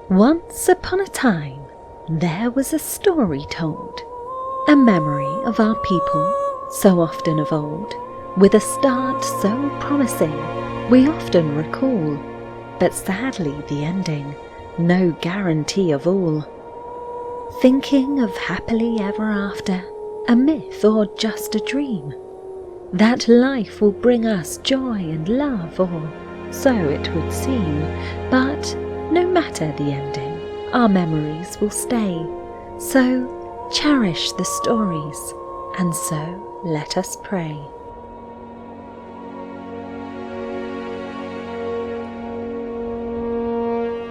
Once upon a time, there was a story told, a memory of our people, so often of old, with a start so promising we often recall, but sadly the ending, no guarantee of all. Thinking of happily ever after, a myth or just a dream, that life will bring us joy and love, or so it would seem, but no matter the ending, our memories will stay. So cherish the stories, and so let us pray.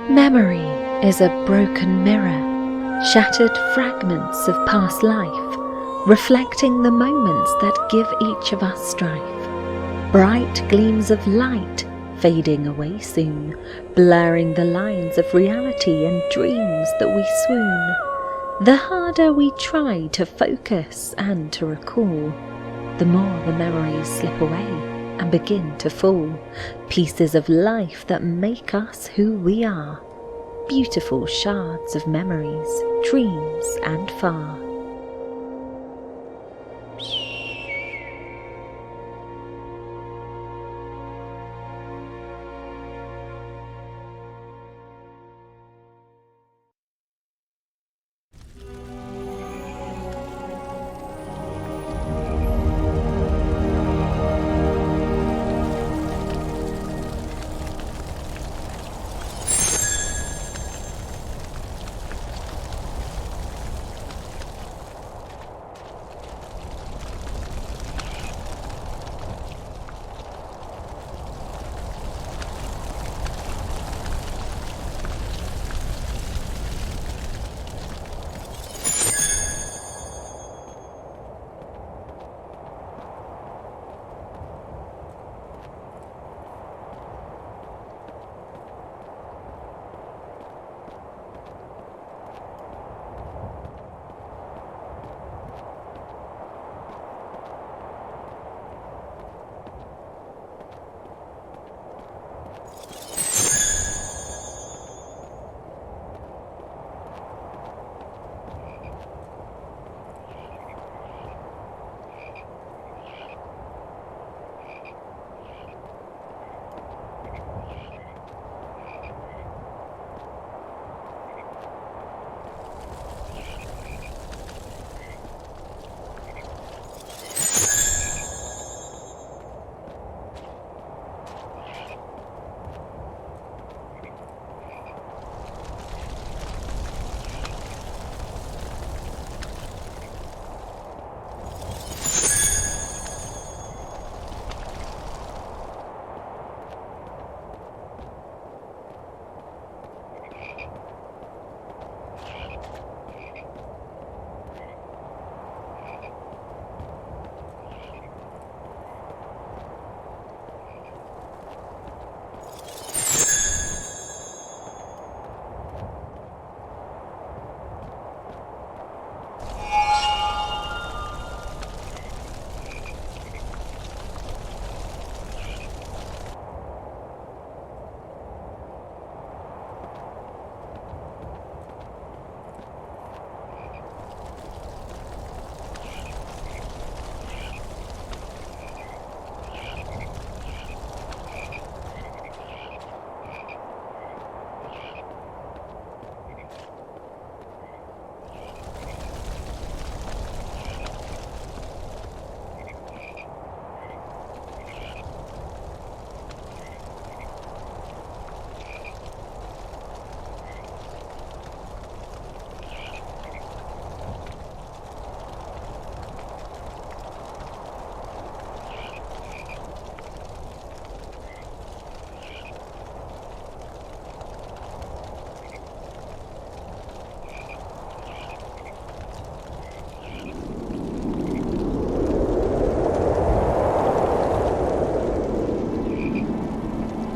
Memory is a broken mirror, shattered fragments of past life, reflecting the moments that give each of us strife. Bright gleams of light fading away soon, blurring the lines of reality and dreams that we swoon. The harder we try to focus and to recall, the more the memories slip away and begin to fall. Pieces of life that make us who we are, beautiful shards of memories, dreams and far.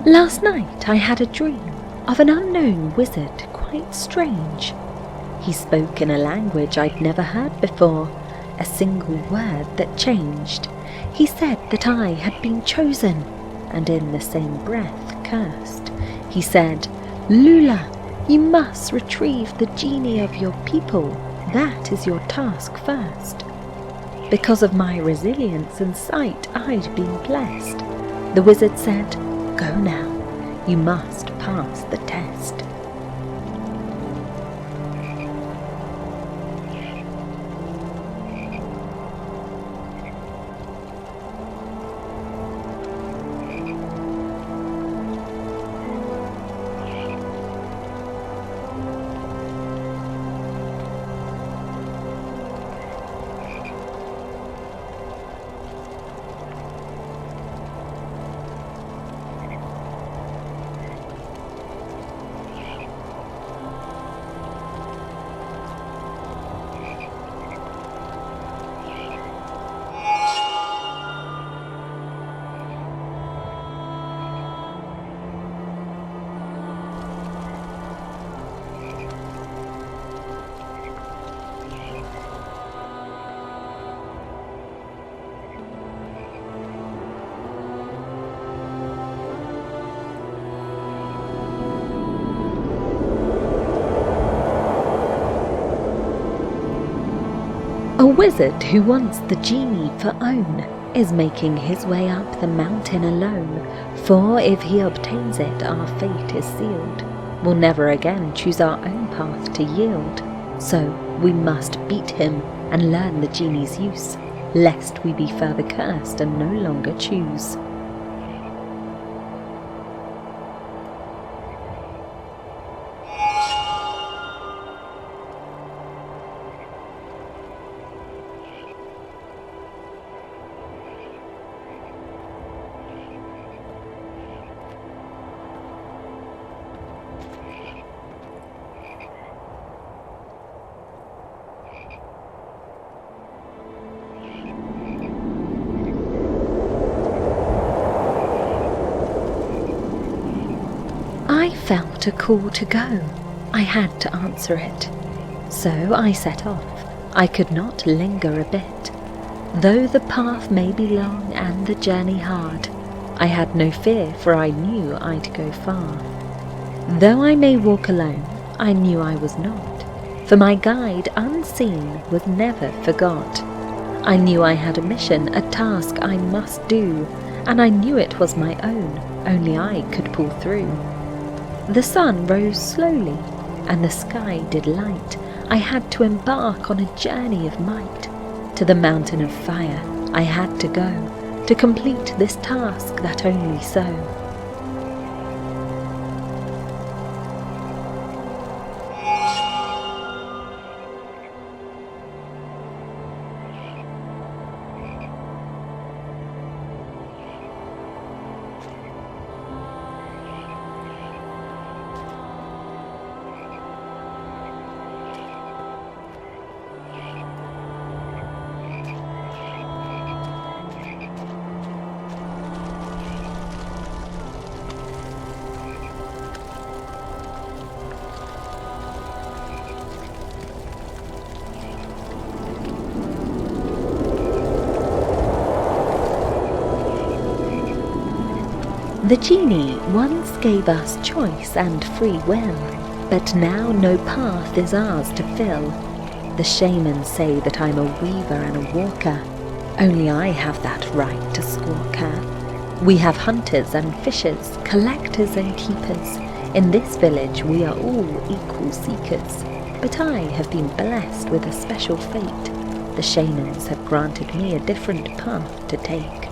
Last night I had a dream of an unknown wizard, quite strange. He spoke in a language I'd never heard before, a single word that changed. He said that I had been chosen, and in the same breath cursed. He said, "Lula, You must retrieve the genie of your people. That is your task first. Because of my resilience and sight, I'd been blessed. The wizard said, "Go now. You must pass the test." A wizard who wants the genie for own is making his way up the mountain alone, for if he obtains it, our fate is sealed. We'll never again choose our own path to yield. So we must beat him and learn the genie's use, lest we be further cursed and no longer choose. I felt a call to go. I had to answer it. So I set off. I could not linger a bit. Though the path may be long and the journey hard, I had no fear, for I knew I'd go far. Though I may walk alone, I knew I was not, for my guide unseen was never forgot. I knew I had a mission, a task I must do, and I knew it was my own, only I could pull through. The sun rose slowly, and the sky did light. I had to embark on a journey of might. To the mountain of fire I had to go, to complete this task that only so. The genie once gave us choice and free will, but now no path is ours to fill. The shamans say that I'm a weaver and a walker, only I have that right to squawk her. We have hunters and fishers, collectors and keepers. In this village we are all equal seekers, but I have been blessed with a special fate. The shamans have granted me a different path to take.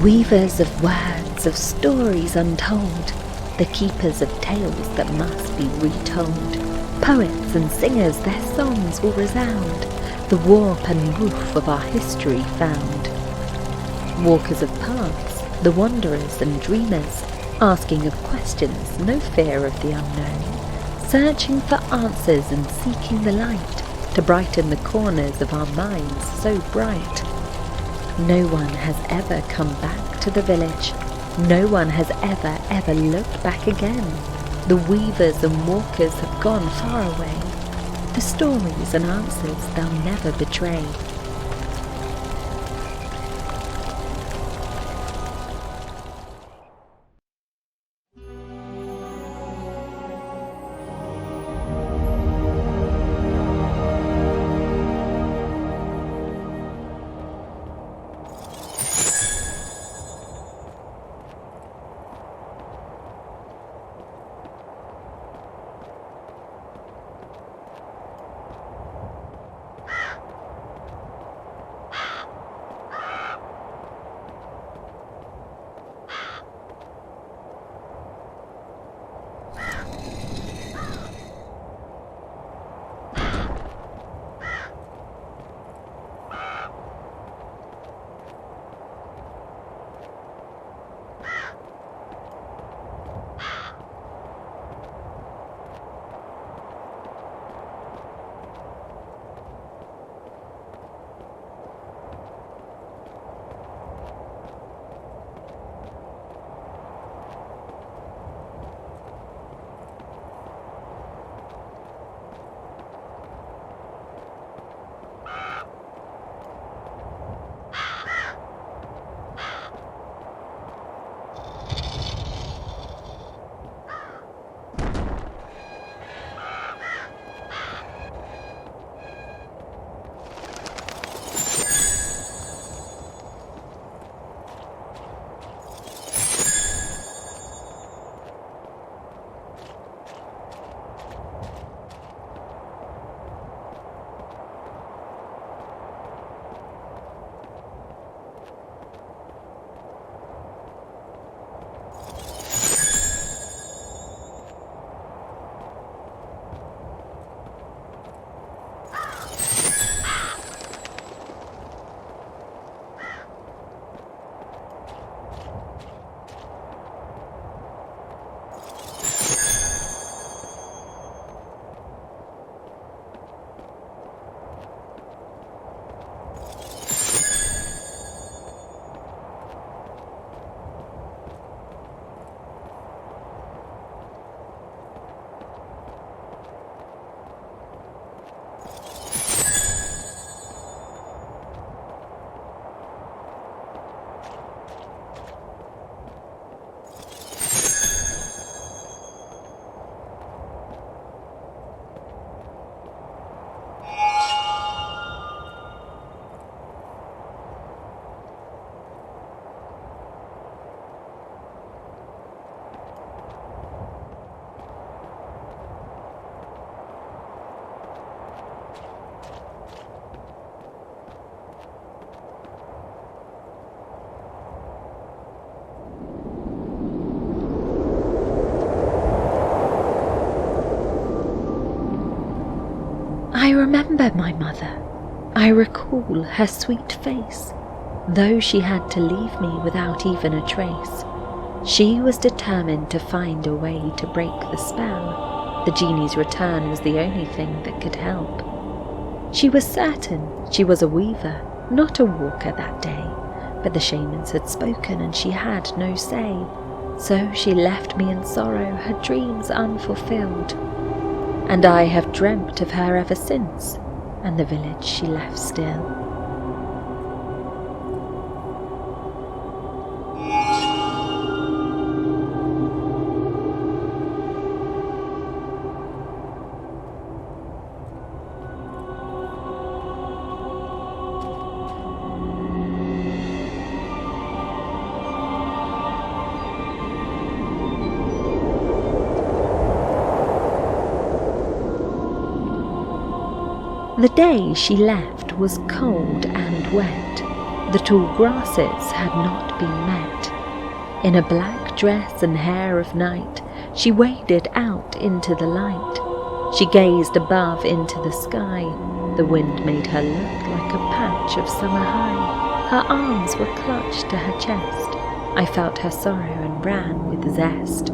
weavers of words, of stories untold, the keepers of tales that must be retold. Poets and singers, their songs will resound, the warp and woof of our history found. Walkers of paths, the wanderers and dreamers, asking of questions, no fear of the unknown, searching for answers and seeking the light to brighten the corners of our minds so bright. No one has ever come back to the village. No one has ever looked back again. The weavers and walkers have gone far away. The stories and answers they'll never betray. I remember my mother. I recall her sweet face, though she had to leave me without even a trace. She was determined to find a way to break the spell. The genie's return was the only thing that could help. She was certain she was a weaver, not a walker that day, but the shamans had spoken and she had no say. So she left me in sorrow, her dreams unfulfilled. And I have dreamt of her ever since, and the village she left still. The day she left was cold and wet. The tall grasses had not been met. In a black dress and hair of night, she waded out into the light. She gazed above into the sky. The wind made her look like a patch of summer high. Her arms were clutched to her chest. I felt her sorrow and ran with zest.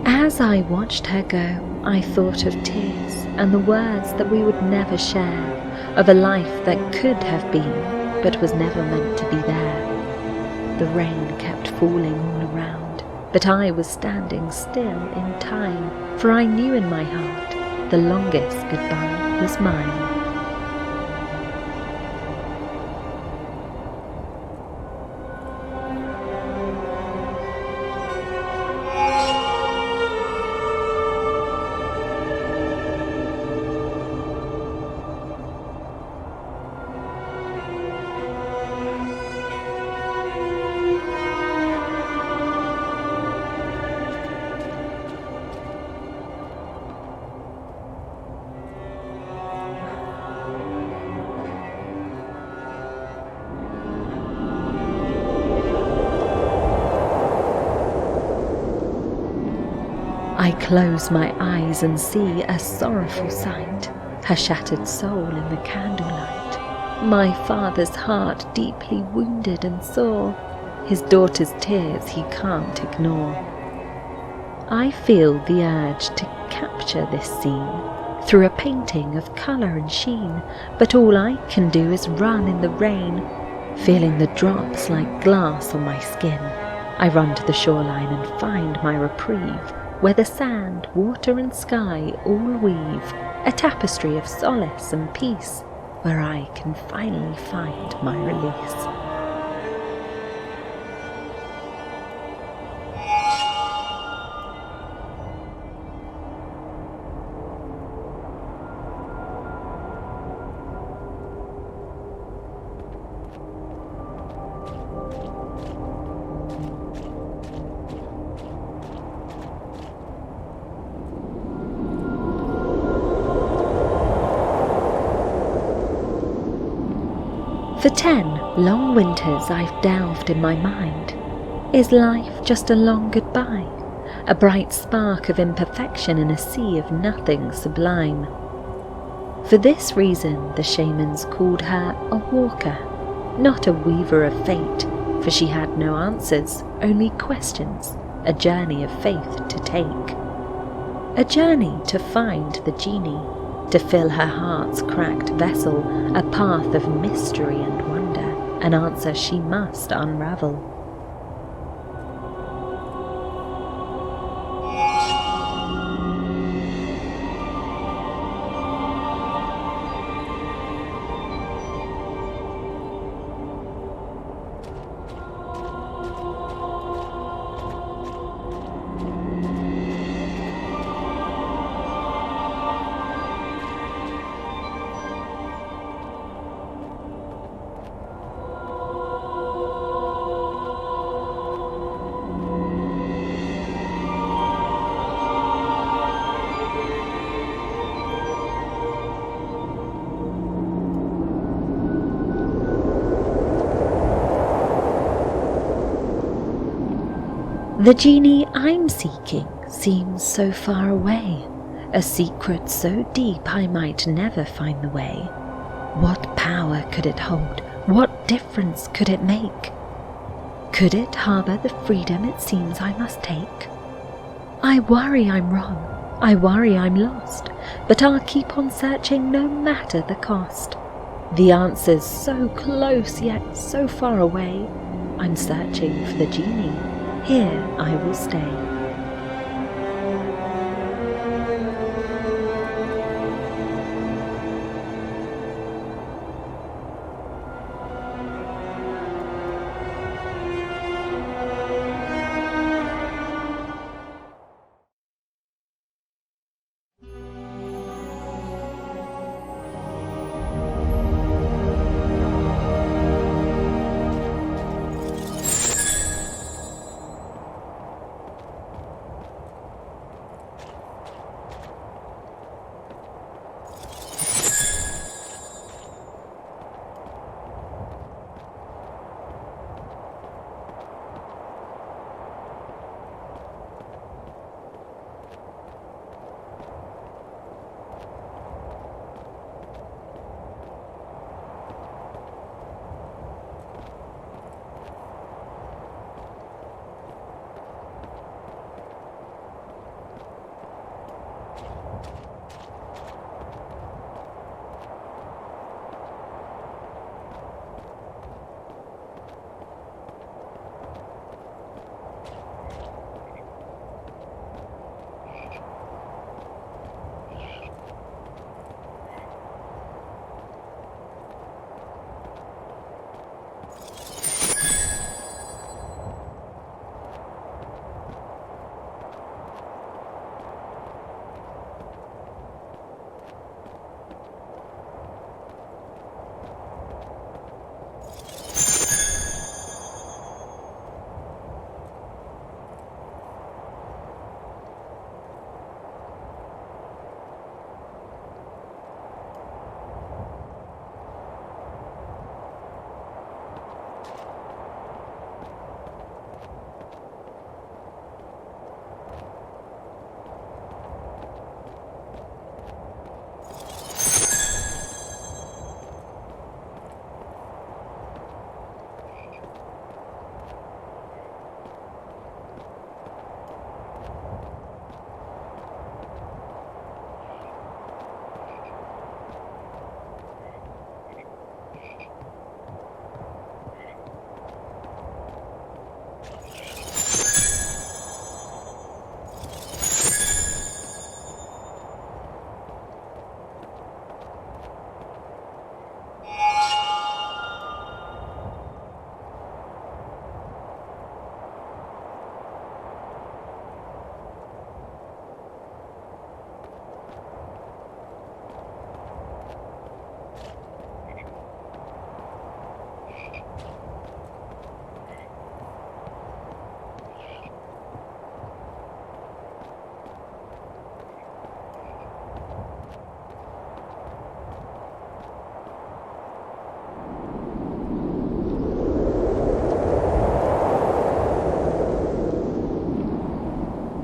As I watched her go, I thought of tears and the words that we would never share, of a life that could have been, but was never meant to be there. The rain kept falling all around, but I was standing still in time, for I knew in my heart the longest goodbye was mine. I close my eyes and see a sorrowful sight, her shattered soul in the candlelight. My father's heart deeply wounded and sore, his daughter's tears he can't ignore. I feel the urge to capture this scene through a painting of colour and sheen, but all I can do is run in the rain, feeling the drops like glass on my skin. I run to the shoreline and find my reprieve, where the sand, water and sky all weave a tapestry of solace and peace, where I can finally find my release. For 10 long winters I've delved in my mind. Is life just a long goodbye? A bright spark of imperfection in a sea of nothing sublime? For this reason the shamans called her a walker, not a weaver of fate, for she had no answers, only questions, a journey of faith to take. A journey to find the genie, to fill her heart's cracked vessel, a path of mystery and wonder, an answer she must unravel. The genie I'm seeking seems so far away, a secret so deep I might never find the way. What power could it hold? What difference could it make? Could it harbour the freedom it seems I must take? I worry I'm wrong, I worry I'm lost, but I'll keep on searching no matter the cost. The answer's so close yet so far away, I'm searching for the genie. Here I will stay.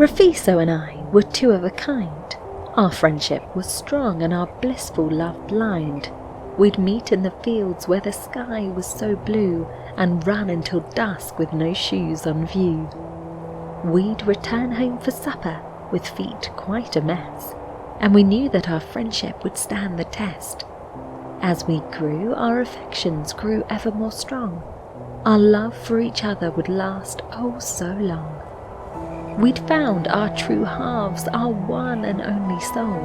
Rafiso and I were two of a kind. Our friendship was strong and our blissful love blind. We'd meet in the fields where the sky was so blue and run until dusk with no shoes on view. We'd return home for supper with feet quite a mess, and we knew that our friendship would stand the test. As we grew, our affections grew ever more strong. Our love for each other would last oh so long. We'd found our true halves, our one and only soul,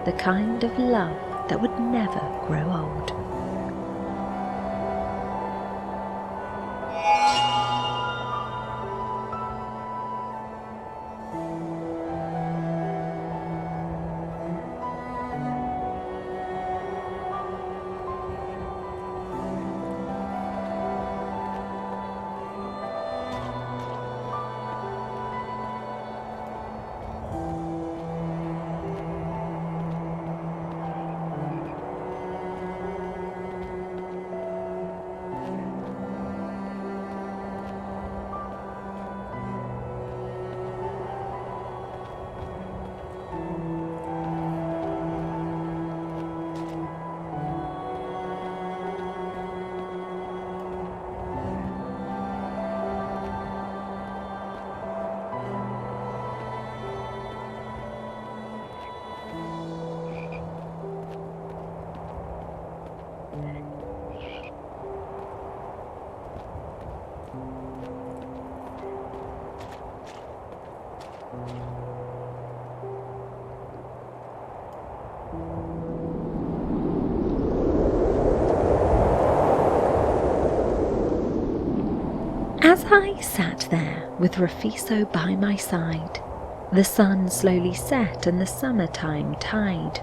the kind of love that would never grow old. As I sat there with Rafiso by my side, the sun slowly set and the summertime tide,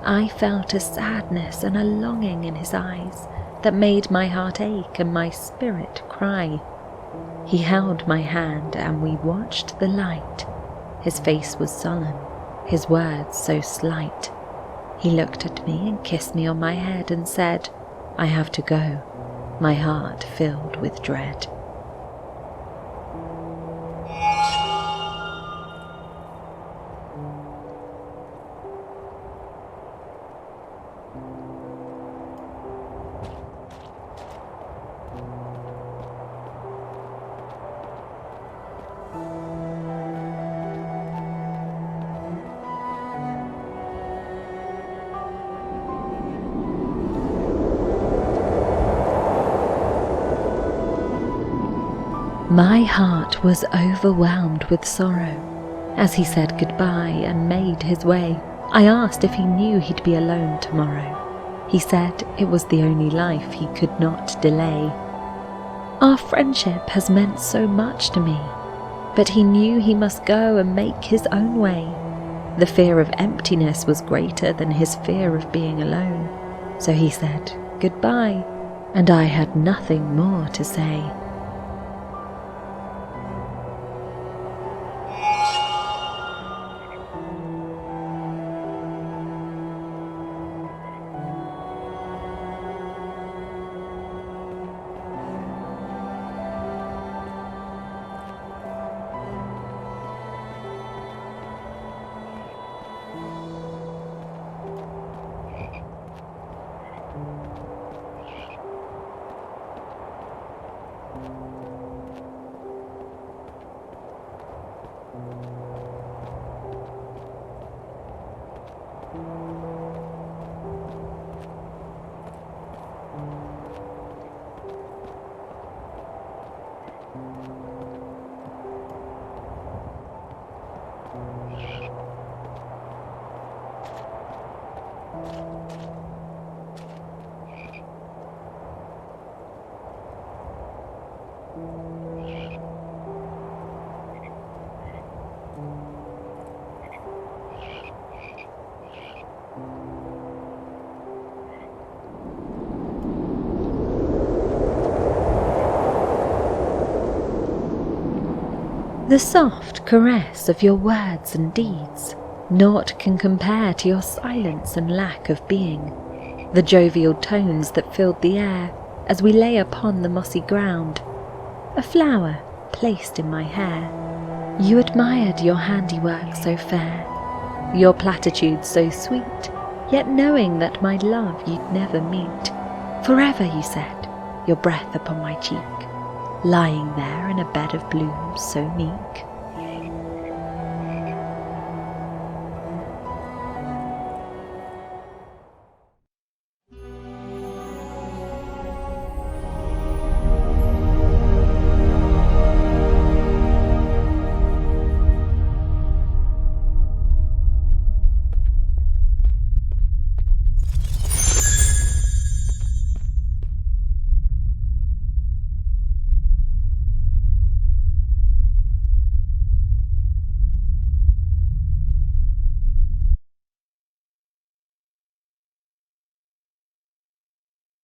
I felt a sadness and a longing in his eyes that made my heart ache and my spirit cry. He held my hand and we watched the light. His face was solemn, his words so slight. He looked at me and kissed me on my head and said, "I have to go," my heart filled with dread. My heart was overwhelmed with sorrow. As he said goodbye and made his way, I asked if he knew he'd be alone tomorrow. He said it was the only life he could not delay. Our friendship has meant so much to me, but he knew he must go and make his own way. The fear of emptiness was greater than his fear of being alone. So he said goodbye, and I had nothing more to say. The soft caress of your words and deeds, naught can compare to your silence and lack of being. The jovial tones that filled the air as we lay upon the mossy ground, a flower placed in my hair, You admired your handiwork so fair, your platitudes so sweet, yet knowing that my love you'd never meet. Forever, you said, your breath upon my cheek, lying there in a bed of blooms so meek.